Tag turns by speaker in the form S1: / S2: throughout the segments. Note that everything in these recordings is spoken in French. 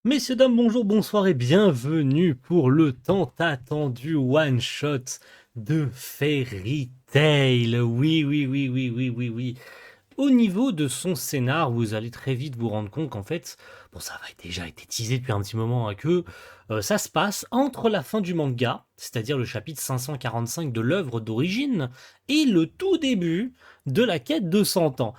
S1: Messieurs, dames, bonjour, bonsoir et bienvenue pour le tant attendu one-shot de Fairy Tail. Oui, oui, oui, oui, oui, oui, oui. Au niveau de son scénar, vous allez très vite vous rendre compte qu'en fait, bon, ça a déjà été teasé depuis un petit moment, hein, que ça se passe entre la fin du manga, c'est-à-dire le chapitre 545 de l'œuvre d'origine, et le tout début de la quête de 100 ans.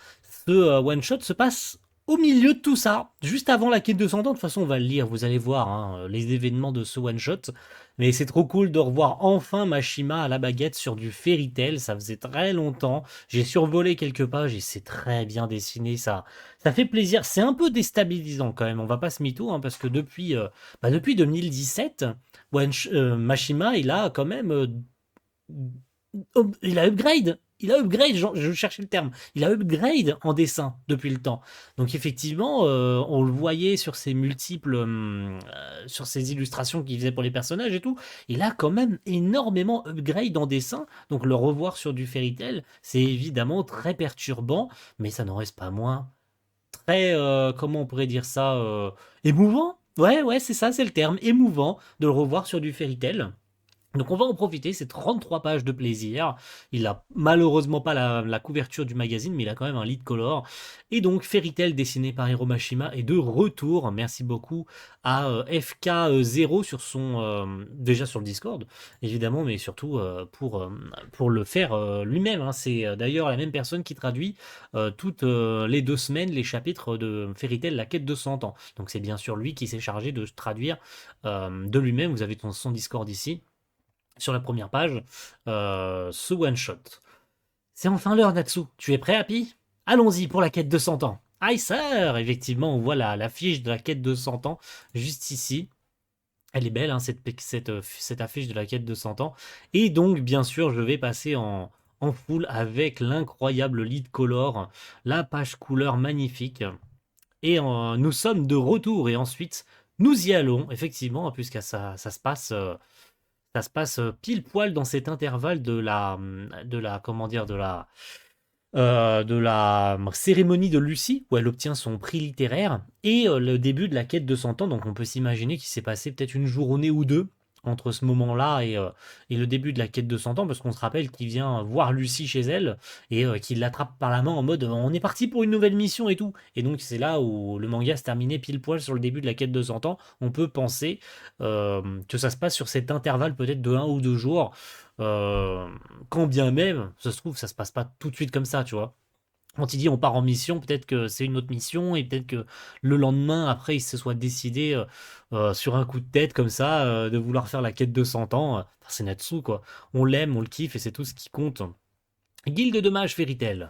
S1: Ce one-shot se passe au milieu de tout ça, juste avant la quête de 100 ans. De toute façon, on va le lire, vous allez voir hein, les événements de ce one-shot. Mais c'est trop cool de revoir enfin Mashima à la baguette sur du Fairy Tail, ça faisait très longtemps. J'ai survolé quelques pages et c'est très bien dessiné, ça fait plaisir. C'est un peu déstabilisant quand même, on va pas se mytho, hein, parce que depuis 2017, Mashima, il a quand même il a upgrade. Il a upgrade, je cherchais le terme. Il a upgrade en dessin depuis le temps. Donc effectivement, on le voyait sur ses sur ses illustrations qu'il faisait pour les personnages et tout. Il a quand même énormément upgrade en dessin. Donc le revoir sur du Fairy Tail, c'est évidemment très perturbant, mais ça n'en reste pas moins très, comment on pourrait dire ça, émouvant. Ouais, ouais, c'est ça, c'est le terme, émouvant de le revoir sur du Fairy Tail. Donc on va en profiter, c'est 33 pages de plaisir. Il a malheureusement pas la couverture du magazine, mais il a quand même un lead color. Et donc Fairy Tail dessiné par Hiro Mashima est de retour. Merci beaucoup à FK0 sur déjà sur le Discord, évidemment, mais surtout pour le faire lui-même, hein. C'est d'ailleurs la même personne qui traduit toutes les 2 semaines les chapitres de Fairy Tail, la quête de 100 ans. Donc c'est bien sûr lui qui s'est chargé de traduire de lui-même. Vous avez son Discord ici sur la première page, ce one-shot. C'est enfin l'heure, Natsu. Tu es prêt, Happy? Allons-y pour la quête de 100 ans. Aïe, sir. Effectivement, on voit la fiche de la quête de 100 ans juste ici. Elle est belle, hein, cette affiche de la quête de 100 ans. Et donc, bien sûr, je vais passer en full avec l'incroyable lead color, la page couleur magnifique. Et nous sommes de retour. Et ensuite, nous y allons, effectivement, puisque ça se passe pile poil dans cet intervalle comment dire, de la cérémonie de Lucie, où elle obtient son prix littéraire, et le début de la quête de 100 ans. Donc on peut s'imaginer qu'il s'est passé peut-être une journée ou deux entre ce moment-là et le début de la quête de 100 ans, parce qu'on se rappelle qu'il vient voir Lucie chez elle, et qu'il l'attrape par la main en mode on est parti pour une nouvelle mission et tout. Et donc c'est là où le manga se terminait pile poil sur le début de la quête de 100 ans. On peut penser que ça se passe sur cet intervalle peut-être de 1 ou 2 jours. Euh, Quand bien même, ça se trouve, ça se passe pas tout de suite comme ça, tu vois. Quand il dit on part en mission, peut-être que c'est une autre mission et peut-être que le lendemain, après, il se soit décidé sur un coup de tête comme ça de vouloir faire la quête de 100 ans. Enfin, c'est Natsu, quoi. On l'aime, on le kiffe et c'est tout ce qui compte. Guilde de mages Fairy Tail.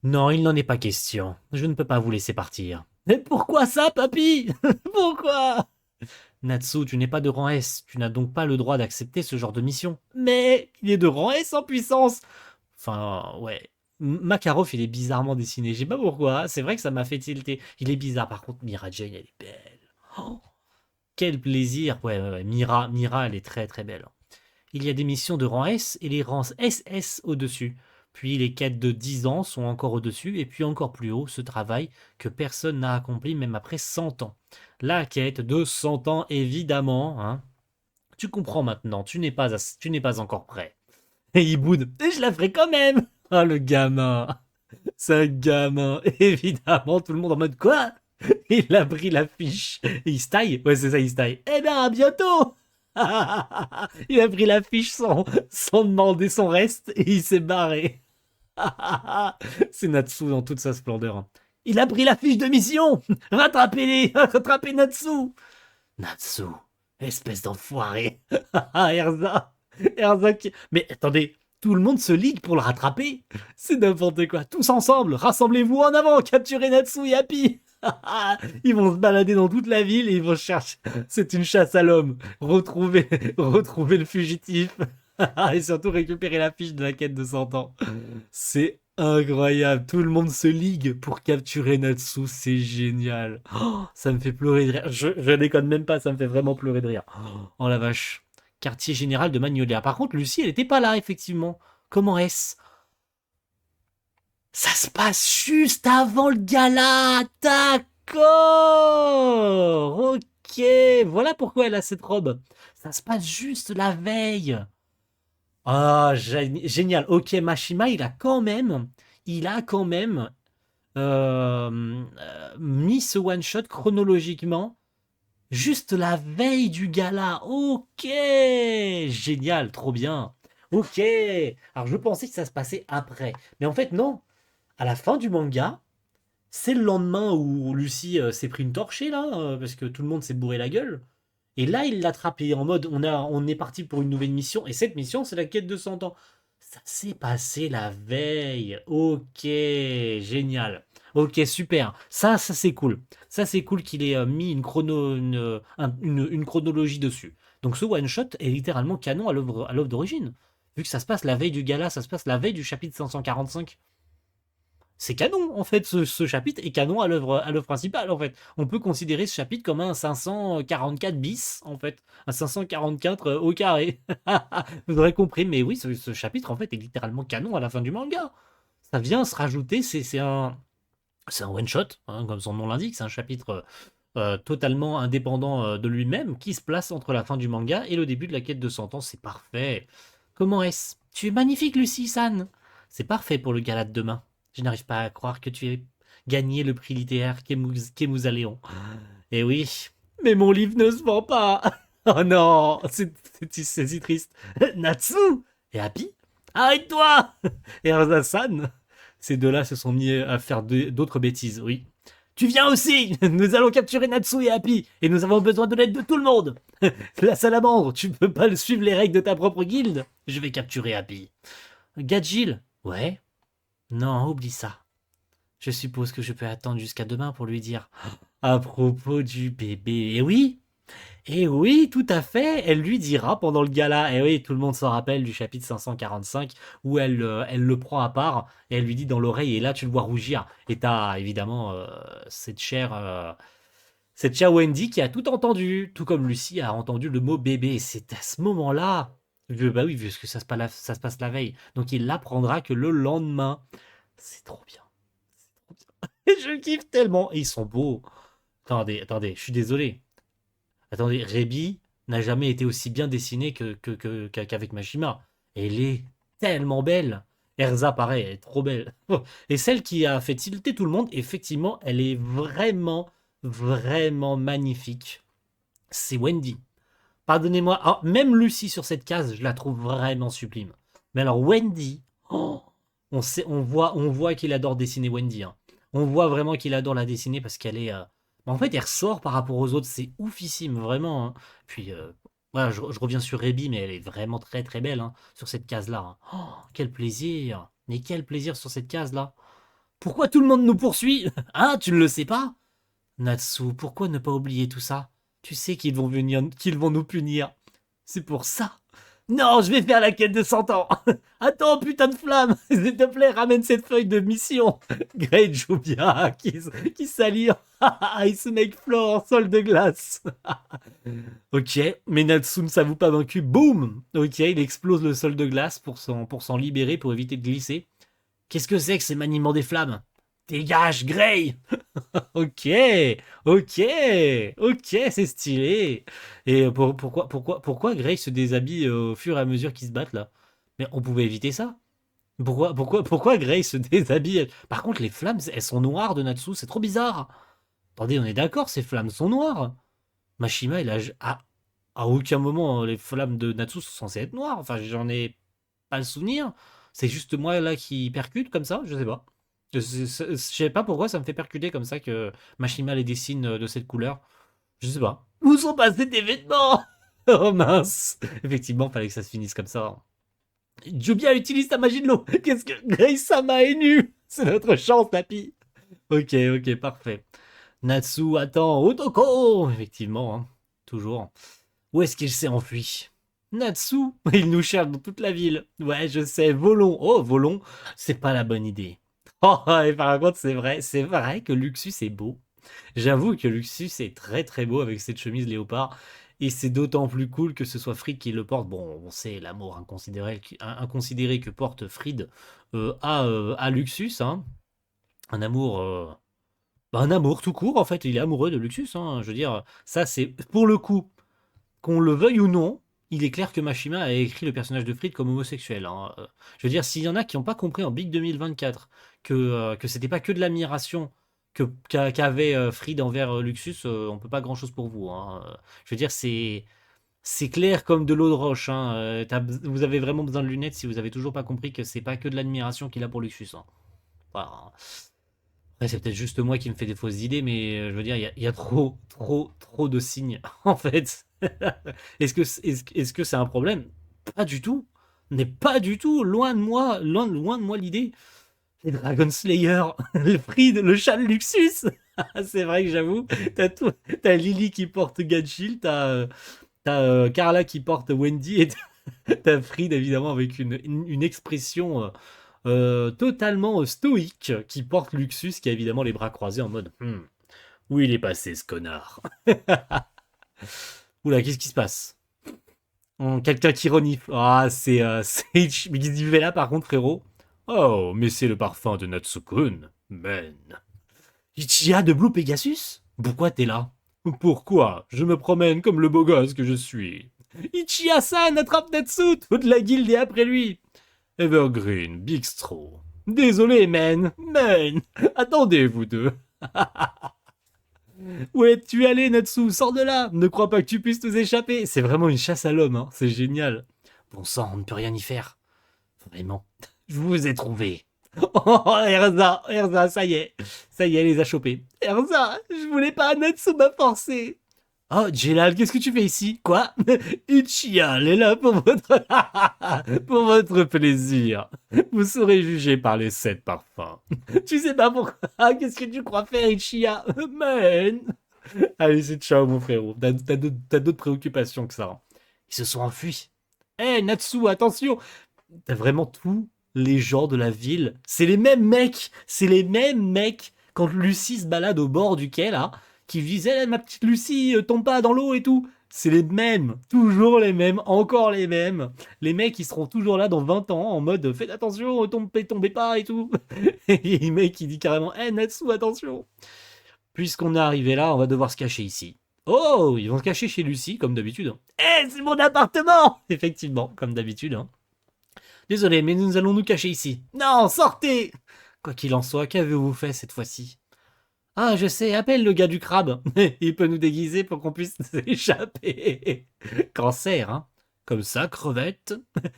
S1: Non, il n'en est pas question. Je ne peux pas vous laisser partir. Mais pourquoi ça, papy? Pourquoi? Natsu, tu n'es pas de rang S, tu n'as donc pas le droit d'accepter ce genre de mission. Mais il est de rang S en puissance. Enfin, ouais. Makarov, il est bizarrement dessiné. Je sais pas pourquoi. C'est vrai que ça m'a fait tilter. Il est bizarre. Par contre, Mira Jane, elle est belle. Oh, quel plaisir. Ouais, ouais, ouais. Mira, elle est très très belle. Il y a des missions de rang S et les rangs SS au-dessus. Puis les quêtes de 10 ans sont encore au-dessus, et puis encore plus haut, ce travail que personne n'a accompli même après 100 ans. La quête de 100 ans, évidemment, hein. Tu comprends maintenant, tu n'es pas encore prêt. Et il boude. Et je la ferai quand même. Ah, le gamin. C'est un gamin. Évidemment, tout le monde en mode quoi? Il a pris la fiche. Et il se taille. Ouais, c'est ça, il se taille. Eh ben, à bientôt. Il a pris la fiche sans demander son reste et il s'est barré. C'est Natsu dans toute sa splendeur, hein. Il a pris la fiche de mission. Rattrapez-les. Rattrapez Natsu. Natsu. Espèce d'enfoiré. Erza. Erza qui... Mais attendez, tout le monde se ligue pour le rattraper. C'est n'importe quoi. Tous ensemble, rassemblez-vous en avant, capturez Natsu et Happy. Ils vont se balader dans toute la ville et ils vont chercher. C'est une chasse à l'homme. Retrouver le fugitif. Et surtout récupérer la fiche de la quête de 100 ans. C'est incroyable. Tout le monde se ligue pour capturer Natsu. C'est génial. Oh, ça me fait pleurer de rire. Je déconne même pas, ça me fait vraiment pleurer de rire. Oh la vache. Quartier général de Magnolia. Par contre, Lucie, elle était pas là, effectivement. Comment est-ce? Ça se passe juste avant le gala. D'accord. voilà pourquoi elle a cette robe. Ça se passe juste la veille. Ah, génial. Ok, Mashima, il a quand même mis ce one-shot chronologiquement juste la veille du gala. Ok, génial, trop bien. Ok. Alors je pensais que ça se passait après. Mais en fait, non. À la fin du manga, c'est le lendemain où Lucie s'est pris une torchée là, parce que tout le monde s'est bourré la gueule. Et là, il l'attrape et en mode, on est parti pour une nouvelle mission. Et cette mission, c'est la quête de 100 ans. Ça s'est passé la veille. Ok, génial. Ok, super. Ça c'est cool. Ça, c'est cool qu'il ait mis une chronologie dessus. Donc ce one-shot est littéralement canon à l'œuvre d'origine. Vu que ça se passe la veille du gala, ça se passe la veille du chapitre 545. C'est canon, en fait, ce chapitre est canon à l'œuvre principale, en fait. On peut considérer ce chapitre comme un 544 bis, en fait. Un 544 au carré. Vous aurez compris, mais oui, ce chapitre, en fait, est littéralement canon à la fin du manga. Ça vient se rajouter, c'est un one-shot, hein, comme son nom l'indique, c'est un chapitre totalement indépendant de lui-même, qui se place entre la fin du manga et le début de la quête de 100 ans, c'est parfait. Comment est-ce? Tu es magnifique, Lucie-san. C'est parfait pour le gala de demain. Je n'arrive pas à croire que tu aies gagné le prix littéraire Kemusa-Léon. Eh oui, mais mon livre ne se vend pas. Oh non, c'est si triste. Natsu et Happy, arrête-toi. Et Erza-san, ces deux-là se sont mis à faire d'autres bêtises, oui. Tu viens aussi. Nous allons capturer Natsu et Happy, et nous avons besoin de l'aide de tout le monde. La salamandre, tu peux pas suivre les règles de ta propre guilde. Je vais capturer Happy. Gadjil, ouais. Non, oublie ça. Je suppose que je peux attendre jusqu'à demain pour lui dire. À propos du bébé. Et oui, tout à fait. Elle lui dira pendant le gala. Et oui, tout le monde s'en rappelle du chapitre 545 où elle le prend à part et elle lui dit dans l'oreille. Et là, tu le vois rougir. Et t'as évidemment cette chère Wendy qui a tout entendu, tout comme Lucie a entendu le mot bébé. Et c'est à ce moment-là. Bah oui, vu que ça se passe la veille. Donc il l'apprendra que le lendemain. C'est trop bien. Et je kiffe tellement. Et ils sont beaux. Attendez, je suis désolé. Attendez, Rebi n'a jamais été aussi bien dessinée qu'avec Mashima. Elle est tellement belle. Erza, pareil, elle est trop belle. Et celle qui a fait tilter tout le monde, effectivement, elle est vraiment, vraiment magnifique. C'est Wendy. Pardonnez-moi. Ah, même Lucie sur cette case, je la trouve vraiment sublime. Mais alors Wendy, oh, on voit qu'il adore dessiner Wendy, hein. On voit vraiment qu'il adore la dessiner parce qu'elle est. En fait, elle ressort par rapport aux autres. C'est oufissime, vraiment, hein. Puis, voilà, je reviens sur Rebi, mais elle est vraiment très très belle, hein, sur cette case-là, hein. Oh, quel plaisir! Mais quel plaisir sur cette case-là! Pourquoi tout le monde nous poursuit? Hein, tu ne le sais pas? Natsu, pourquoi ne pas oublier tout ça? Tu sais qu'ils vont venir, qu'ils vont nous punir. C'est pour ça. Non, je vais faire la quête de 100 ans. Attends, putain de flamme. S'il te plaît, ramène cette feuille de mission. Great joue bien. Qui s'allie. Ice Make Floor, sol de glace. Ok, mais Natsu ne s'avoue pas vaincu. Boum. Ok, il explose le sol de glace pour s'en libérer, pour éviter de glisser. Qu'est-ce que c'est que ces maniements des flammes? Dégage, Grey. Ok, ok, ok, c'est stylé. Et pourquoi Grey se déshabille au fur et à mesure qu'ils se battent là? Mais on pouvait éviter ça. Pourquoi Grey se déshabille? Par contre, les flammes, elles sont noires de Natsu, c'est trop bizarre. Attendez, on est d'accord, ces flammes sont noires. Mashima, à aucun moment les flammes de Natsu sont censées être noires. Enfin, j'en ai pas le souvenir. C'est juste moi là qui percute comme ça, je sais pas. Je sais pas pourquoi ça me fait percuter comme ça que Machima les dessine de cette couleur. Je sais pas. Où sont passés tes vêtements? Oh mince. Effectivement, fallait que ça se finisse comme ça. Jubia utilise ta magie de l'eau. Qu'est-ce que Grace Sama est nue? C'est notre chance, papy. Ok, ok, parfait. Natsu attend Otoko. Effectivement, hein, toujours. Où est-ce qu'il s'est enfui? Natsu, il nous cherche dans toute la ville. Ouais, je sais, volons. Oh, volons, c'est pas la bonne idée. Oh, et par contre, c'est vrai que Luxus est beau. J'avoue que Luxus est très très beau avec cette chemise léopard. Et c'est d'autant plus cool que ce soit Fried qui le porte. Bon, on sait l'amour inconsidéré que porte Fried à Luxus, hein. Un amour Bah, un amour tout court, en fait. Il est amoureux de Luxus, hein. Je veux dire, ça, c'est pour le coup, qu'on le veuille ou non, il est clair que Mashima a écrit le personnage de Fried comme homosexuel, hein. Je veux dire, s'il y en a qui n'ont pas compris en Big 2024 que c'était pas que de l'admiration qu'avait Fried envers Luxus, on peut pas grand-chose pour vous, hein. Je veux dire, c'est clair comme de l'eau de roche, hein. Vous avez vraiment besoin de lunettes si vous avez toujours pas compris que c'est pas que de l'admiration qu'il a pour Luxus, hein. Enfin, après, c'est peut-être juste moi qui me fais des fausses idées, mais je veux dire, il y a trop, trop, trop de signes, en fait. Est-ce que c'est un problème? Pas du tout. Mais pas du tout. Loin de moi, loin de moi l'idée. Les Dragon Slayer, le Fried, le chat de Luxus. C'est vrai que j'avoue, t'as tout. T'as Lily qui porte Gadshield, t'as Carla qui porte Wendy, et t'as Fried évidemment avec une expression totalement stoïque qui porte Luxus, qui a évidemment les bras croisés en mode où il est passé ce connard. Oula, qu'est-ce qui se passe? Quelqu'un qui renifle. Ah, c'est mais qui se dit là par contre, frérot. Oh, mais c'est le parfum de Natsukun. Men. Ichiya de Blue Pegasus? Pourquoi t'es là? Pourquoi? Je me promène comme le beau gosse que je suis. Ichiya-san attrape Natsu, toute la guilde est après lui. Evergreen, Big Straw. Désolé, man. Man. Attendez, vous deux. Où es-tu allé, Natsu? Sors de là. Ne crois pas que tu puisses nous échapper. C'est vraiment une chasse à l'homme, hein. C'est génial. Bon sang, on ne peut rien y faire. Vraiment. Je vous ai trouvé. Oh, Erza, ça y est. Ça y est, elle les a chopés. Erza, je voulais pas, Natsu m'a forcé. Oh, Jelal, qu'est-ce que tu fais ici? Quoi? Uchiha, elle est là pour votre... pour votre plaisir. Vous serez jugé par les 7 parfums. Tu sais pas pourquoi. Qu'est-ce que tu crois faire, Uchiha? Man. Allez, c'est ciao, mon frérot. T'as d'autres préoccupations que ça, hein. Ils se sont enfuis. Eh, Natsu, attention. T'as vraiment tous les gens de la ville. C'est les mêmes mecs. C'est les mêmes mecs. Quand Lucie se balade au bord du quai, là, qui disait, eh, ma petite Lucie, tombe pas dans l'eau et tout. C'est les mêmes. Toujours les mêmes. Encore les mêmes. Les mecs, ils seront toujours là dans 20 ans, en mode, faites attention, tombez pas et tout. Et le mec, il dit carrément, eh, Natsu, attention. Puisqu'on est arrivé là, on va devoir se cacher ici. Oh, ils vont se cacher chez Lucie, comme d'habitude. Eh, c'est mon appartement. Effectivement, comme d'habitude, hein. Désolé, mais nous allons nous cacher ici. Non, sortez. Quoi qu'il en soit, qu'avez-vous fait cette fois-ci? Ah, je sais, appelle le gars du crabe. Il peut nous déguiser pour qu'on puisse s'échapper. Cancer, hein. Comme ça, crevette.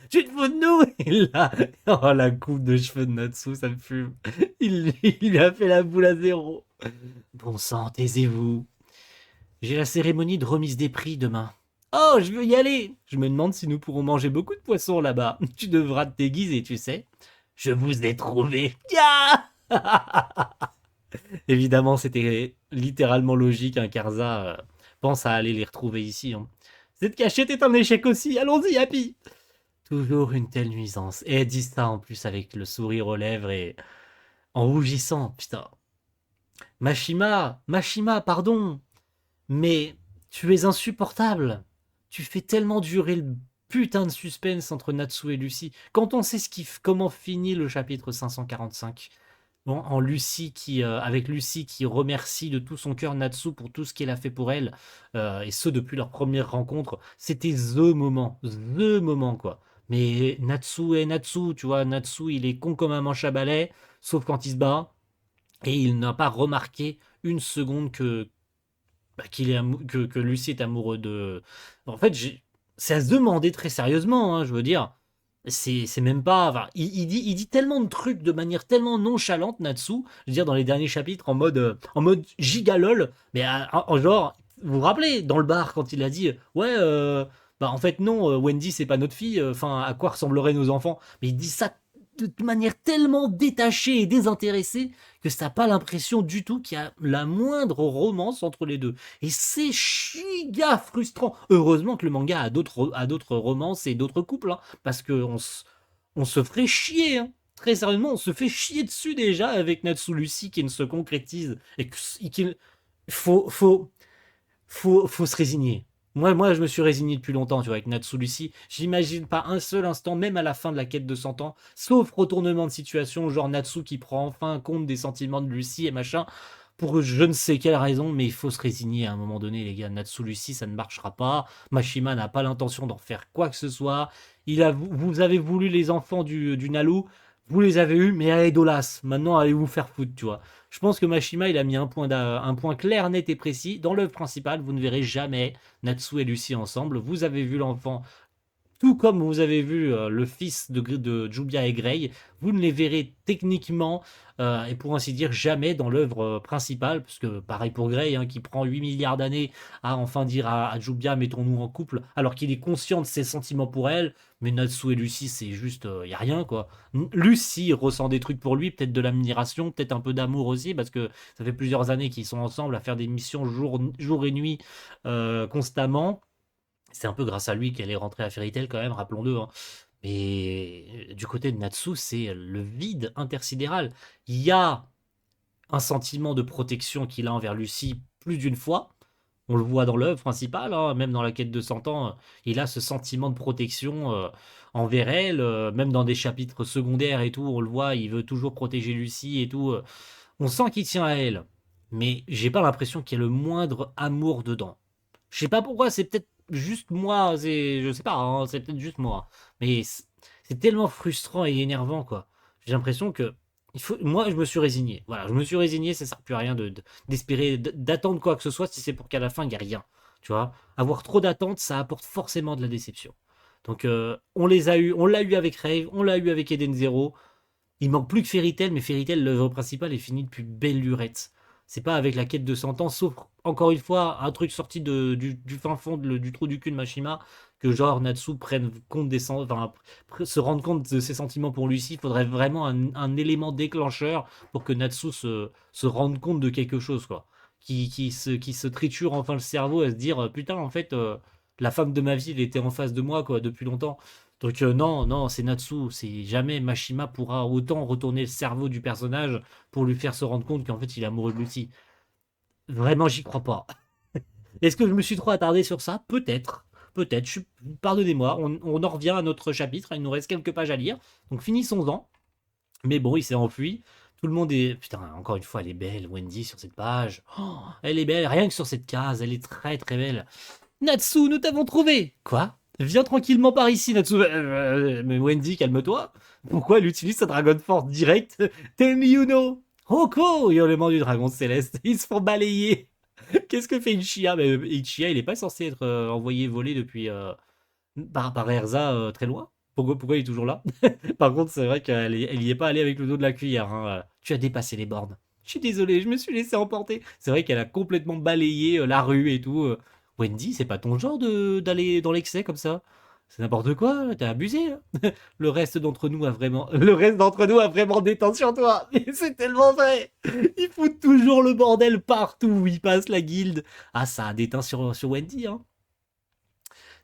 S1: Tu te fous de nous? Il a... Oh, la coupe de cheveux de Natsu, ça me fume. Il lui a fait la boule à zéro. Bon sang, taisez-vous. J'ai la cérémonie de remise des prix demain. Oh, je veux y aller. Je me demande si nous pourrons manger beaucoup de poissons là-bas. Tu devras te déguiser, tu sais. Je vous ai trouvé. Ya. Évidemment, c'était littéralement logique, hein, Karza pense à aller les retrouver ici, hein. Cette cachette est un échec aussi. Allons-y, Happy. Toujours une telle nuisance. Et elle dit ça en plus avec le sourire aux lèvres et en rougissant. Putain. Mashima, pardon. Mais tu es insupportable. Tu fais tellement durer le putain de suspense entre Natsu et Lucie. Quand on sait comment finit le chapitre 545, bon, Lucie avec Lucie qui remercie de tout son cœur Natsu pour tout ce qu'elle a fait pour elle, et ce depuis leur première rencontre, c'était the moment quoi. Mais Natsu est Natsu, tu vois, Natsu il est con comme un manche à balai, sauf quand il se bat, et il n'a pas remarqué une seconde que Lucie est amoureux de. En fait, c'est à se demander très sérieusement, hein, je veux dire. C'est même pas. Enfin, il dit tellement de trucs de manière tellement nonchalante, Natsu. Je veux dire, dans les derniers chapitres, en mode gigalol. Mais en genre, vous vous rappelez, dans le bar, quand il a dit ouais, bah en fait, non, Wendy, c'est pas notre fille. Enfin, à quoi ressembleraient nos enfants? Mais il dit ça de manière tellement détachée et désintéressée que ça n'a pas l'impression du tout qu'il y a la moindre romance entre les deux. Et c'est giga frustrant. Heureusement que le manga a d'autres romances et d'autres couples, hein, parce qu'on se ferait chier, hein. Très sérieusement, on se fait chier dessus déjà avec Natsu Lucy qui ne se concrétise et qu'il faut se résigner. Moi, je me suis résigné depuis longtemps, tu vois, avec Natsu Lucy. J'imagine pas un seul instant, même à la fin de la quête de 100 ans, sauf retournement de situation, genre Natsu qui prend enfin compte des sentiments de Lucy et machin. pour je ne sais quelle raison, mais il faut se résigner à un moment donné, les gars. Natsu Lucy, ça ne marchera pas. Mashima n'a pas l'intention d'en faire quoi que ce soit. Vous avez voulu les enfants du Nalu, vous les avez eus, mais allez, Dolas, maintenant allez vous faire foutre, tu vois. Je pense que Mashima, il a mis un point clair, net et précis. Dans l'œuvre principale, vous ne verrez jamais Natsu et Lucy ensemble. Vous avez vu l'enfant tout comme vous avez vu le fils de Jubia et Grey, vous ne les verrez techniquement et pour ainsi dire jamais dans l'œuvre principale, parce que pareil pour Grey, hein, qui prend 8 milliards d'années à enfin dire à Jubia mettons-nous en couple, alors qu'il est conscient de ses sentiments pour elle, mais Natsu et Lucy c'est juste, y a rien quoi. Lucy ressent des trucs pour lui, peut-être de l'admiration, peut-être un peu d'amour aussi, parce que ça fait plusieurs années qu'ils sont ensemble à faire des missions jour et nuit constamment. C'est un peu grâce à lui qu'elle est rentrée à Fairy Tail quand même, rappelons-le, hein. Mais du côté de Natsu, c'est le vide intersidéral. Il y a un sentiment de protection qu'il a envers Lucie plus d'une fois. On le voit dans l'œuvre principale, hein, même dans la quête de 100 ans, il a ce sentiment de protection envers elle, même dans des chapitres secondaires et tout, on le voit, il veut toujours protéger Lucie et tout. On sent qu'il tient à elle, mais j'ai pas l'impression qu'il y ait le moindre amour dedans. Je sais pas pourquoi, c'est peut-être juste moi, je sais pas, hein, c'est peut-être juste moi. Mais c'est tellement frustrant et énervant, quoi. J'ai l'impression que moi, je me suis résigné. Voilà, je me suis résigné, ça sert plus à rien d'espérer, d'attendre quoi que ce soit si c'est pour qu'à la fin, il n'y a rien. Tu vois, avoir trop d'attentes, ça apporte forcément de la déception. Donc, on les a eu, on l'a eu avec Rave, on l'a eu avec Eden Zero. Il manque plus que Fairy Tail, mais Fairy Tail, l'œuvre principale, est finie depuis belle lurette. C'est pas avec la quête de 100 ans, sauf encore une fois, un truc sorti du fin fond du trou du cul de Mashima, que genre Natsu prenne compte enfin, se rende compte de ses sentiments pour Lucy. Il faudrait vraiment un élément déclencheur pour que Natsu se rende compte de quelque chose, quoi. Qui se triture enfin le cerveau à se dire putain, en fait, la femme de ma vie, elle était en face de moi, quoi, depuis longtemps. Donc non, non, c'est Natsu, c'est jamais Mashima pourra autant retourner le cerveau du personnage pour lui faire se rendre compte qu'en fait il est amoureux de Lucy. Vraiment, j'y crois pas. Est-ce que je me suis trop attardé sur ça? Peut-être. Peut-être. Pardonnez-moi, on en revient à notre chapitre, il nous reste quelques pages à lire. Donc finissons-en. Mais bon, il s'est enfui. Tout le monde est... Putain, encore une fois, elle est belle, Wendy, sur cette page. Oh, elle est belle, rien que sur cette case, elle est très très belle. Natsu, nous t'avons trouvé! Quoi? Viens tranquillement par ici, Natsu. Mais Wendy, calme-toi. Pourquoi elle utilise sa Dragon Force direct? Tell me you know. Hoko, hurlement du dragon céleste. Ils se font balayer. Qu'est-ce que fait Ichiya? Mais Ichiya, il est pas censé être envoyé voler depuis par Erza très loin. Pourquoi il est toujours là? Par contre, c'est vrai qu'elle y est pas allée avec le dos de la cuillère, hein. Tu as dépassé les bornes. Je suis désolé, je me suis laissé emporter. C'est vrai qu'elle a complètement balayé la rue et tout. Wendy, c'est pas ton genre d'aller dans l'excès comme ça. C'est n'importe quoi, t'as abusé, là. Le reste d'entre nous a vraiment des temps sur toi. Mais c'est tellement vrai. Ils foutent toujours le bordel partout où ils passent la guilde. Ah, ça a déteint sur Wendy, hein.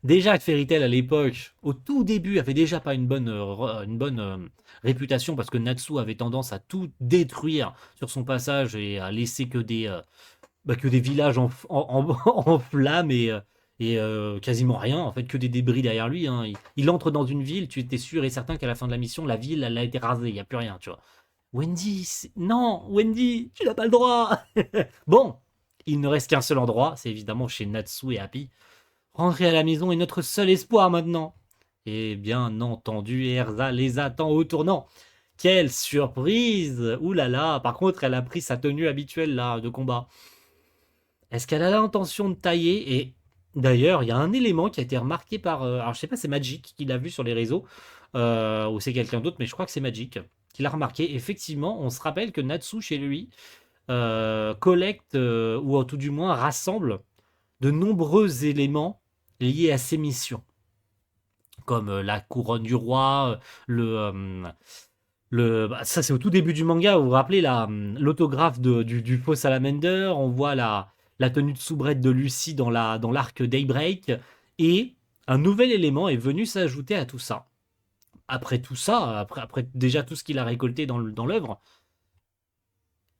S1: Déjà que Fairy Tail à l'époque, au tout début, avait déjà pas une bonne réputation parce que Natsu avait tendance à tout détruire sur son passage et à laisser que des villages en flammes et quasiment rien, en fait, que des débris derrière lui, hein. Il entre dans une ville, tu étais sûr et certain qu'à la fin de la mission, la ville, elle a été rasée, il n'y a plus rien, tu vois. Wendy, non, Wendy, tu n'as pas le droit. Bon, il ne reste qu'un seul endroit, c'est évidemment chez Natsu et Happy. Rentrer à la maison est notre seul espoir maintenant. Et bien entendu, Erza les attend au tournant. Quelle surprise! Ouh là là, par contre, elle a pris sa tenue habituelle là de combat. Est-ce qu'elle a l'intention de tailler? Et d'ailleurs, il y a un élément qui a été remarqué par... alors je sais pas, c'est Magic qui l'a vu sur les réseaux, ou c'est quelqu'un d'autre, mais je crois que c'est Magic qui l'a remarqué. Effectivement, on se rappelle que Natsu, chez lui, collecte, ou tout du moins rassemble, de nombreux éléments liés à ses missions, comme la couronne du roi, ça c'est au tout début du manga, vous vous rappelez l'autographe du faux Salamander, on voit la tenue de soubrette de Lucy dans l'arc Daybreak, et un nouvel élément est venu s'ajouter à tout ça. Après tout ça, après déjà tout ce qu'il a récolté dans l'œuvre,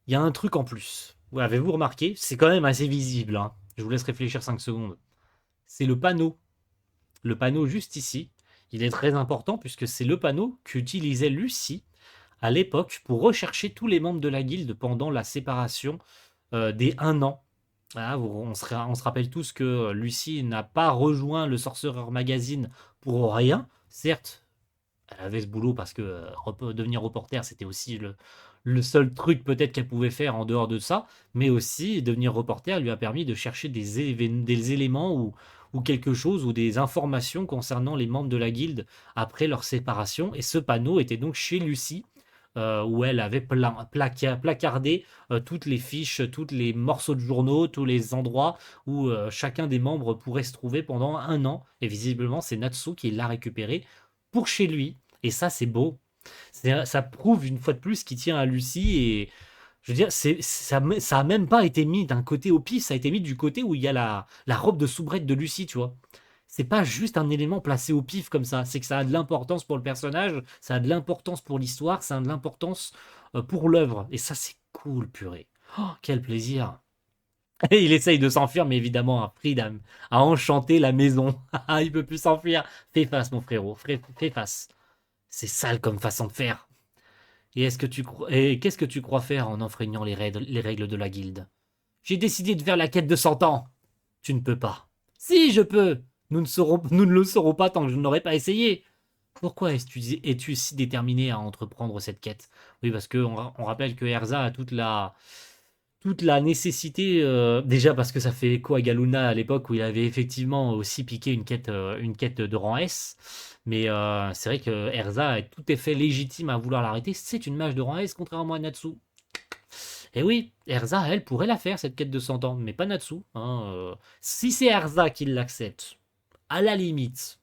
S1: il y a un truc en plus. Ouais, avez-vous remarqué? C'est quand même assez visible, hein. Je vous laisse réfléchir 5 secondes. C'est le panneau. Le panneau juste ici. Il est très important puisque c'est le panneau qu'utilisait Lucy à l'époque pour rechercher tous les membres de la guilde pendant la séparation dès 1 an. Voilà, on se rappelle tous que Lucie n'a pas rejoint le Sorcerer Magazine pour rien. Certes, elle avait ce boulot parce que devenir reporter, c'était aussi le seul truc peut-être qu'elle pouvait faire en dehors de ça, mais aussi devenir reporter lui a permis de chercher des éléments ou quelque chose ou des informations concernant les membres de la guilde après leur séparation. Et ce panneau était donc chez Lucie, où elle avait placardé toutes les fiches, tous les morceaux de journaux, tous les endroits où chacun des membres pourrait se trouver pendant 1 an. Et visiblement, c'est Natsu qui l'a récupéré pour chez lui. Et ça, c'est beau. Ça prouve une fois de plus qu'il tient à Lucie. Et je veux dire, ça a même pas été mis d'un côté au pif, ça a été mis du côté où il y a la robe de soubrette de Lucie, tu vois. C'est pas juste un élément placé au pif comme ça, c'est que ça a de l'importance pour le personnage, ça a de l'importance pour l'histoire, ça a de l'importance pour l'œuvre. Et ça, c'est cool, purée. Oh, quel plaisir. Et il essaye de s'enfuir, mais évidemment, un Freedom a enchanté la maison. Il peut plus s'enfuir. Fais face, mon frérot, fais face. C'est sale comme façon de faire. Et qu'est-ce que tu crois faire en enfreignant les règles de la guilde? J'ai décidé de faire la quête de 100 ans. Tu ne peux pas. Si, je peux. Nous ne le saurons pas tant que je n'aurai pas essayé. Pourquoi es-tu si déterminé à entreprendre cette quête? Oui, parce que on rappelle que Erza a toute la nécessité, déjà parce que ça fait écho à Galuna à l'époque où il avait effectivement aussi piqué une quête de rang S. Mais c'est vrai que Erza est tout à fait légitime à vouloir l'arrêter. C'est une mage de rang S, contrairement à Natsu. Et oui, Erza, elle, pourrait la faire, cette quête de 100 ans, mais pas Natsu, hein. Si c'est Erza qui l'accepte, à la limite,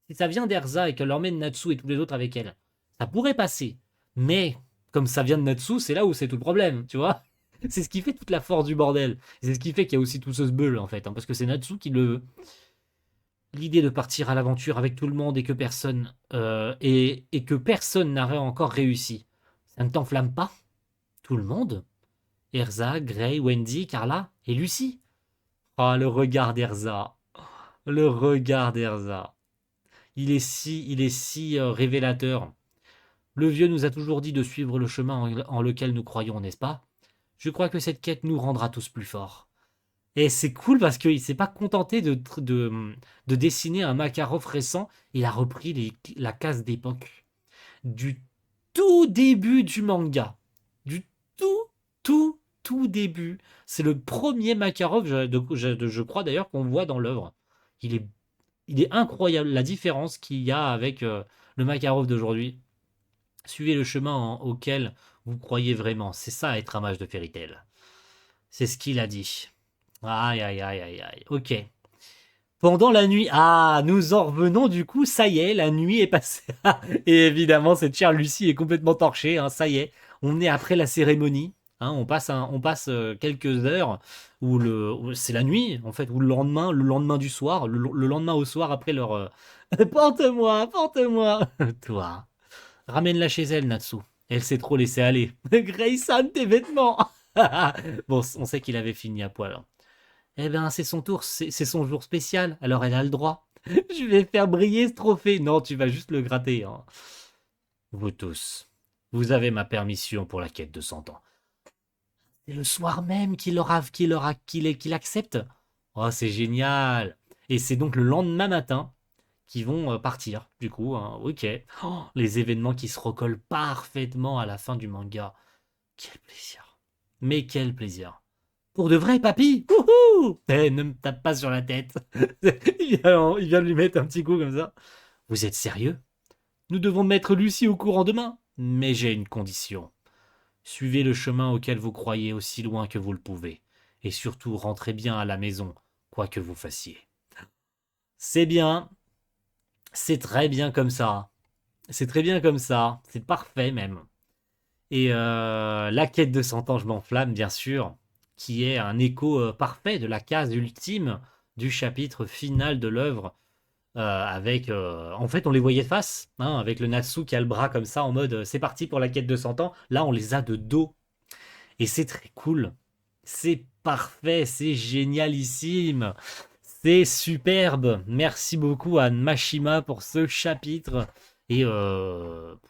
S1: si ça vient d'Erza et qu'elle emmène Natsu et tous les autres avec elle, ça pourrait passer. Mais, comme ça vient de Natsu, c'est là où c'est tout le problème, tu vois. C'est ce qui fait toute la force du bordel. C'est ce qui fait qu'il y a aussi tout ce sbeul, en fait, hein, parce que c'est Natsu qui le veut. L'idée de partir à l'aventure avec tout le monde et que personne n'aurait encore réussi, ça ne t'enflamme pas? Tout le monde? Erza, Gray, Wendy, Carla et Lucie. Ah, le regard d'Erza. Le regard d'Erza. Il est si révélateur. Le vieux nous a toujours dit de suivre le chemin en lequel nous croyons, n'est-ce pas? Je crois que cette quête nous rendra tous plus forts. Et c'est cool parce qu'il s'est pas contenté de dessiner un Makarov récent, il a repris la case d'époque. Du tout début du manga. Du tout début. C'est le premier Makarov, je crois d'ailleurs, qu'on voit dans l'œuvre. Il est, il est incroyable la différence qu'il y a avec le Makarov d'aujourd'hui. Suivez le chemin auquel vous croyez vraiment. C'est ça être un mage de Fairy Tail. C'est ce qu'il a dit. Aïe, aïe, aïe, aïe, aïe. Ok. Pendant la nuit. Ah, nous en revenons du coup. Ça y est, la nuit est passée. Et évidemment, cette chère Lucie est complètement torchée, hein, ça y est. On est après la cérémonie. Hein, on passe quelques heures où c'est la nuit, en fait, ou le lendemain du soir, le lendemain au soir après leur. Porte-moi, porte-moi. Toi. Ramène-la chez elle, Natsu. Elle s'est trop laissée aller. Grayson, tes vêtements. Bon, on sait qu'il avait fini à poil, hein. Eh ben, c'est son tour, c'est son jour spécial, alors elle a le droit. Je vais faire briller ce trophée. Non, tu vas juste le gratter, hein. Vous tous, vous avez ma permission pour la quête de 100 ans. C'est le soir même qu'il accepte. Oh, c'est génial. Et c'est donc le lendemain matin qu'ils vont partir, du coup, hein. Ok. Oh, les événements qui se recollent parfaitement à la fin du manga. Quel plaisir. Mais quel plaisir. Pour de vrai, papy? Wouhou! Eh, ne me tape pas sur la tête. Il vient de lui mettre un petit coup comme ça. Vous êtes sérieux? Nous devons mettre Lucie au courant demain. Mais j'ai une condition. Suivez le chemin auquel vous croyez aussi loin que vous le pouvez. Et surtout, rentrez bien à la maison, quoi que vous fassiez. C'est bien. C'est très bien comme ça. C'est très bien comme ça. C'est parfait même. Et la quête de 100 ans, je m'enflamme, bien sûr, qui est un écho parfait de la case ultime du chapitre final de l'œuvre. En fait, on les voyait de face, hein, avec le Natsu qui a le bras comme ça, en mode c'est parti pour la quête de 100 ans. Là, on les a de dos. Et c'est très cool. C'est parfait, c'est génialissime. C'est superbe. Merci beaucoup à Mashima pour ce chapitre. Et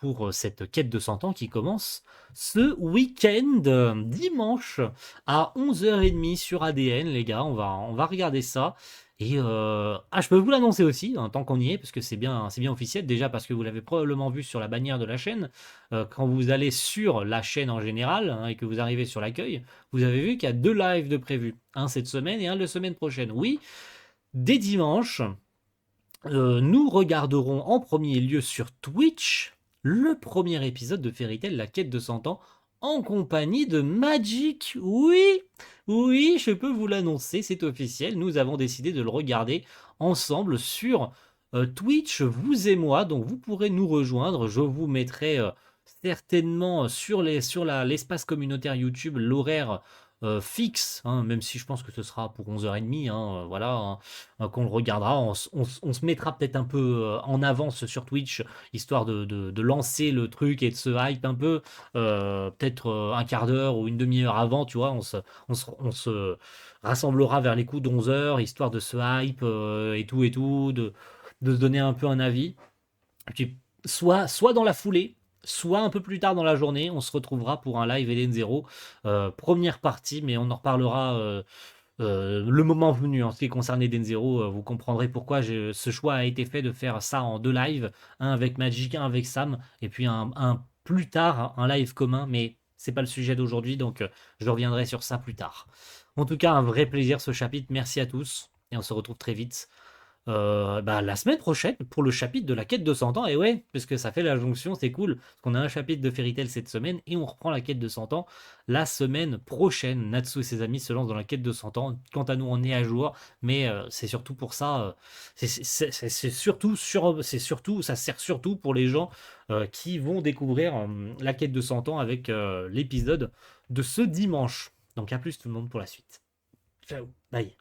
S1: pour cette quête de 100 ans qui commence ce week-end, dimanche, à 11h30 sur ADN, les gars, on va regarder ça. Et je peux vous l'annoncer aussi, hein, tant qu'on y est, parce que c'est bien officiel, déjà parce que vous l'avez probablement vu sur la bannière de la chaîne, quand vous allez sur la chaîne en général, hein, et que vous arrivez sur l'accueil, vous avez vu qu'il y a 2 lives de prévus, un cette semaine et un la semaine prochaine. Oui, dès dimanche, nous regarderons en premier lieu sur Twitch le premier épisode de Fairy Tail, la quête de 100 ans, en compagnie de Magic. Oui, oui, je peux vous l'annoncer, c'est officiel. Nous avons décidé de le regarder ensemble sur Twitch, vous et moi. Donc vous pourrez nous rejoindre. Je vous mettrai certainement l'espace communautaire YouTube l'horaire fixe, hein, même si je pense que ce sera pour 11h30, hein, voilà, hein, qu'on le regardera. On se mettra peut-être un peu en avance sur Twitch, histoire de lancer le truc et de se hype un peu, peut-être un quart d'heure ou une demi-heure avant, tu vois, on se rassemblera vers les coups d'11h, histoire de se hype et tout, de se donner un peu un avis. Et puis, soit dans la foulée, soit un peu plus tard dans la journée, on se retrouvera pour un live Eden Zero. Première partie, mais on en reparlera le moment venu. En ce qui concerne Eden Zero, vous comprendrez pourquoi ce choix a été fait de faire ça en 2 lives, un avec Magic, un avec Sam, et puis un plus tard, un live commun, mais c'est pas le sujet d'aujourd'hui, donc je reviendrai sur ça plus tard. En tout cas, un vrai plaisir ce chapitre. Merci à tous, et on se retrouve très vite la semaine prochaine pour le chapitre de la quête de 100 ans. Et ouais, parce que ça fait la jonction, c'est cool. Parce qu'on a un chapitre de Fairy Tail cette semaine et on reprend la quête de 100 ans la semaine prochaine. Natsu et ses amis se lancent dans la quête de 100 ans. Quant à nous, on est à jour. Mais c'est surtout pour ça. C'est surtout, ça sert surtout pour les gens qui vont découvrir la quête de 100 ans avec l'épisode de ce dimanche. Donc à plus tout le monde pour la suite. Ciao, bye.